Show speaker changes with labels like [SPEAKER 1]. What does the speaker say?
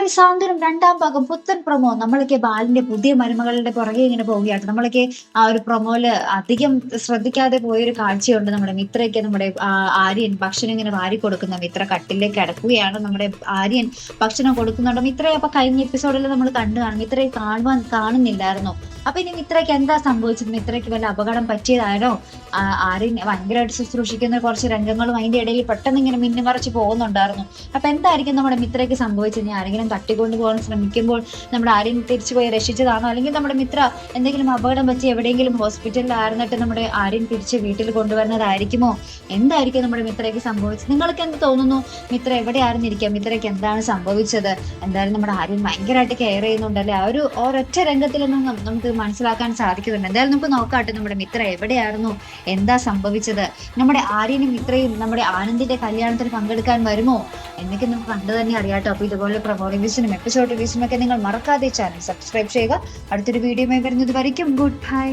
[SPEAKER 1] നമസ്കാരം. സാന്ത്വനം രണ്ടാം ഭാഗം പുത്തൻ പ്രൊമോ. നമ്മളൊക്കെ ബാലിന്റെ പുതിയ മരുമകളുടെ പുറകെ ഇങ്ങനെ പോവുകയാണ്. നമ്മളൊക്കെ ആ ഒരു പ്രൊമോയില് അധികം ശ്രദ്ധിക്കാതെ പോയൊരു കാഴ്ചയുണ്ട്. നമ്മുടെ മിത്രയ്ക്ക് നമ്മുടെ ആര്യൻ ഭക്ഷണം ഇങ്ങനെ വാരി കൊടുക്കുന്ന മിത്ര കട്ടിലേക്ക് കിടക്കുകയാണ്. നമ്മുടെ ആര്യൻ ഭക്ഷണം കൊടുക്കുന്നുണ്ട്. മിത്രയെ അപ്പൊ കഴിഞ്ഞ എപ്പിസോഡിൽ നമ്മൾ കണ്ടു കാണും. മിത്രയെ കാണുന്നില്ലായിരുന്നു. അപ്പൊ ഇനി മിത്രയ്ക്ക് എന്താ സംഭവിച്ചത്? മിത്രയ്ക്ക് വല്ല അപകടം പറ്റിയതാണോ? ആര്യൻ ഭയങ്കരമായിട്ട് ശുശ്രൂഷിക്കുന്ന കുറച്ച് രംഗങ്ങളും അതിന്റെ ഇടയിൽ പെട്ടെന്ന് ഇങ്ങനെ മിന്നിമറച്ച് പോകുന്നുണ്ടായിരുന്നു. അപ്പൊ എന്തായിരിക്കും നമ്മുടെ മിത്രയ്ക്ക് സംഭവിച്ചത്? ആരെങ്കിലും തട്ടിക്കൊണ്ടു പോകാൻ ശ്രമിക്കുമ്പോൾ നമ്മുടെ ആര്യൻ തിരിച്ചു പോയി രക്ഷിച്ചതാണോ, അല്ലെങ്കിൽ നമ്മുടെ മിത്ര എന്തെങ്കിലും അപകടം പറ്റി എവിടെയെങ്കിലും ഹോസ്പിറ്റലിൽ ആയിരുന്നിട്ട് നമ്മുടെ ആര്യൻ തിരിച്ച് വീട്ടിൽ കൊണ്ടുവരുന്നതായിരിക്കുമോ? എന്തായിരിക്കും നമ്മുടെ മിത്രയ്ക്ക് സംഭവിച്ചത്? നിങ്ങൾക്ക് എന്ത് തോന്നുന്നു? മിത്ര എവിടെ ആയിരുന്നിരിക്കാം? മിത്രയ്ക്ക് എന്താണ് സംഭവിച്ചത്? എന്തായാലും നമ്മുടെ ആര്യൻ ഭയങ്കരമായിട്ട് കെയർ ചെയ്യുന്നുണ്ടല്ലേ? ആ ഒരു ഒരൊറ്റ രംഗത്തിലൊന്നും നമുക്ക് മനസ്സിലാക്കാൻ സാധിക്കുന്നുണ്ട്. എന്തായാലും നമുക്ക് നോക്കാട്ടെ നമ്മുടെ മിത്ര എവിടെയായിരുന്നു, എന്താ സംഭവിച്ചത്? നമ്മുടെ ആര്യനും മിത്രയും നമ്മുടെ ആനന്ദിന്റെ കല്യാണത്തിന് പങ്കെടുക്കാൻ വരുമോ എന്നൊക്കെ നമുക്ക് കണ്ടു തന്നെ അറിയാട്ടോ. അപ്പൊ ഇതുപോലെ പ്രൊമോ റിവ്യൂസിനും എപ്പിസോഡ് റിവ്യൂസിനും ഒക്കെ നിങ്ങൾ മറക്കാതെ ചാനൽ സബ്സ്ക്രൈബ് ചെയ്യുക. അടുത്തൊരു വീഡിയോയുമായി വരുന്നത് വരയ്ക്കും ഗുഡ് ബൈ.